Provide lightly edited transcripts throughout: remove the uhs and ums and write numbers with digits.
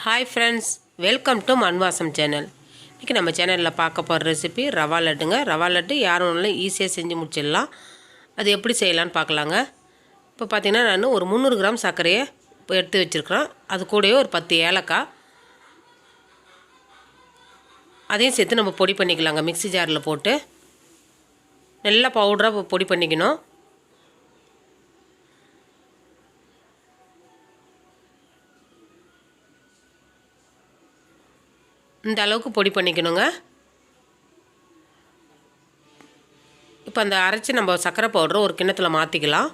hi friends welcome to मन् Vaasam channel इनके நம்ம சேனல்ல பார்க்க போற ரெசிபி ரவா லட்டுங்க ரவா லட்டு யாரும் ஈஸியா செஞ்சு முடிச்சிடலாம் அது எப்படி செய்யலாம்னு பார்க்கலாங்க இப்போ பாத்தீங்கன்னா நான் ஒரு 300 கிராம் சர்க்கரையை எடுத்து வச்சிருக்கேன் அது கூடவே ஒரு 10 ஏலக்காய் அதையும் சேர்த்து நம்ம பொடி பண்ணிக்கலாங்க மிக்ஸி ஜார்ல போட்டு நல்லா பவுடரா பொடி பண்ணிக்கணும் இந்த அளவுக்கு பொடி பண்ணிக்கணுங்க இப்போ அந்த அரைச்சு நம்ம சக்கரை பவுடர் ஒரு கிண்ணத்துல மாத்திக்கலாம்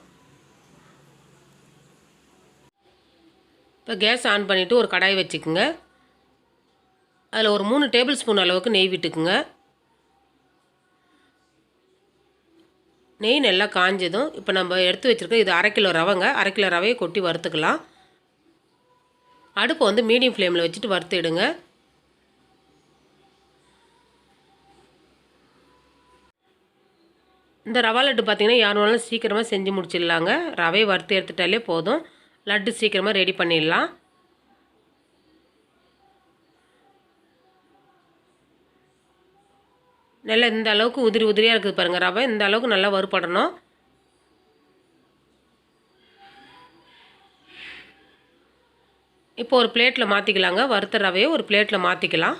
இப்போ கேஸ் ஆன் பண்ணிட்டு ஒரு கடாய் வச்சுக்கங்க அதுல ஒரு 3 டேபிள் ஸ்பூன் அளவுக்கு நெய் விட்டுக்குங்க நெய் நல்லா காஞ்சதும் இப்போ நம்ம எடுத்து வச்சிருக்க இது 1/2 கிலோ ரவைங்க 1/2 கிலோ ரவையை கொட்டி வறுத்துக்கலாம் அடுப்பு வந்து மீடியம் ஃப்ளேம்ல வச்சிட்டு வறுத்திடுங்க இந்த ரவா லட்டு பாத்தீங்கன்னா யாராலும் சீக்கிரமா செஞ்சு முடிச்சிடலாங்க ரவை வறுத்து எடுத்துட்டாலே போதும் லட்டு சீக்கிரமா ரெடி பண்ணிடலாம் நல்லா இந்த அளவுக்கு உதிரி உதிரியா இருக்கு பாருங்க ரவை இந்த அளவுக்கு நல்லா வறுபடணும் இப்போ ஒரு பிளேட்ல மாத்திக்கலாங்க வறுத்த ரவையை ஒரு பிளேட்ல மாத்திக்கலாம்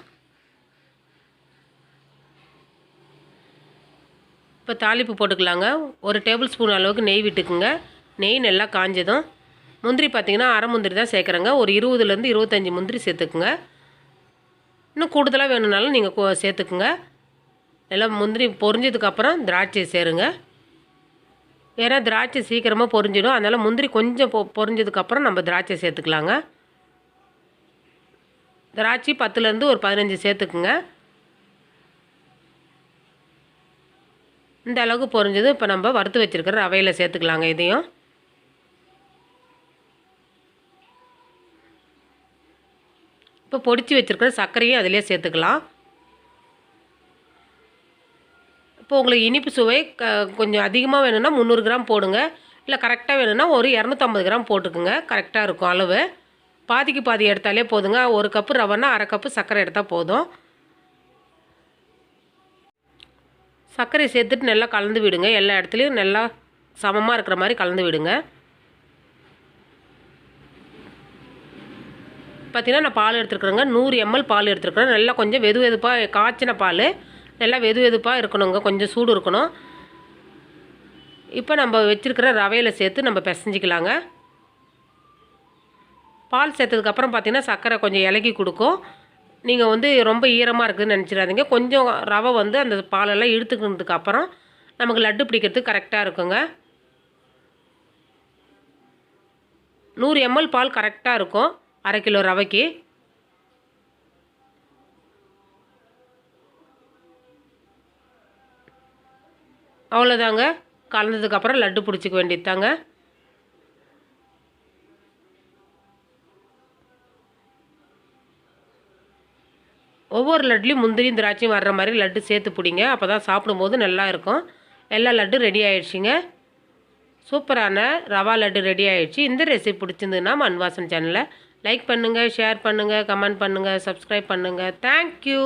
இப்போ தாளிப்பு போட்டுக்கலாங்க ஒரு டேபிள் ஸ்பூன் அளவுக்கு நெய் விட்டுக்குங்க நெய் நல்லா காஞ்சதும் முந்திரி பாத்தீங்கன்னா அரை முந்திரி தான் சேர்க்கறங்க ஒரு 20 ல இருந்து 25 முந்திரி சேர்த்துக்குங்க இன்னும் கூடுதலா வேணும்னாலும் நீங்க சேர்த்துக்குங்க எல்லாம் முந்திரி பொரிஞ்சதுக்கு அப்புறம் திராட்சை சேருங்க ஏன்னா திராட்சை சீக்கிரமா பொரிஞ்சிடும் அதனால முந்திரி கொஞ்சம் பொரிஞ்சதுக்கு அப்புறம் நம்ம திராட்சை சேர்த்துக்கலாங்க திராட்சை 10 ல இருந்து ஒரு 15 சேர்த்துக்குங்க இந்த அளவுக்கு பொரிஞ்சது இப்போ நம்ம வறுத்து வச்சிருக்கிற ரவையில சேர்த்துக்கலாங்க இதையும் இப்போ பொடிச்சு வச்சிருக்கிற சர்க்கரையும் அதிலே சேர்த்துக்கலாம் இப்போ உங்களுக்கு இனிப்பு சுவை கொஞ்சம் அதிகமாக வேணும்னா 300 கிராம் போடுங்க இல்லை கரெக்டாக வேணும்னா ஒரு 250 கிராம் போட்டுக்குங்க கரெக்டாக இருக்கும் அளவு பாதிக்கு பாதி எடுத்தாலே போதுங்க ஒரு கப் ரவைனா அரை கப் சர்க்கரை எடுத்தா போதும் சர்க்கரை சேர்த்துட்டு நல்லா கலந்து விடுங்க எல்லா இடத்துலயும் நல்லா சமமா இருக்கிற மாதிரி கலந்து விடுங்க பாத்தீங்கன்னா நான் பால் எடுத்துக்கறேங்க 100 ml பால் எடுத்துக்கறேன் நல்லா கொஞ்சம் வெதுவெதுப்பா காய்ச்சின பால் நல்லா வெதுவெதுப்பா இருக்கணும்ங்க கொஞ்சம் சூடு இருக்கணும் இப்போ நம்ம வெச்சிருக்கிற ரவையில சேர்த்து நம்ம பிசைஞ்சிக்கலாங்க பால் சேர்த்ததுக்கு அப்புறம் பாத்தீங்கன்னா சர்க்கரை கொஞ்சம் இலகி கொடுக்கும் நீங்க வந்து ரொம்ப ஈரமா இருக்குன்னு நினைச்சிராதீங்க கொஞ்சம் ரவை வந்து அந்த பால் எல்லாம் இழுத்துக்கிறதுக்கு அப்புறம் நமக்கு லட்டு பிடிக்கிறதுக்கு கரெக்ட்டா இருக்குங்க 100 ml பால் கரெக்ட்டா இருக்கும் 1/2 கிலோ ரவைக்கு அவ்வளவுதாங்க கலந்ததுக்கு அப்புறம் லட்டு பிடிச்சிக்க வேண்டியதுதாங்க ஒவ்வொரு லட்லயும் முந்திரி திராட்சை வர்ற மாதிரி லட்டு சேர்த்து புடிங்க அப்பதான் சாப்பிடும்போது நல்லா இருக்கும் எல்லா லட்டு ரெடி ஆயிடுச்சுங்க சூப்பரான ரவா லட்டு ரெடி ஆயிடுச்சு இந்த ரெசிபி பிடிச்சிருந்தா மண் வாசம் சேனலை லைக் பண்ணுங்க ஷேர் பண்ணுங்க கமெண்ட் பண்ணுங்க சப்ஸ்கிரைப் பண்ணுங்க Thank you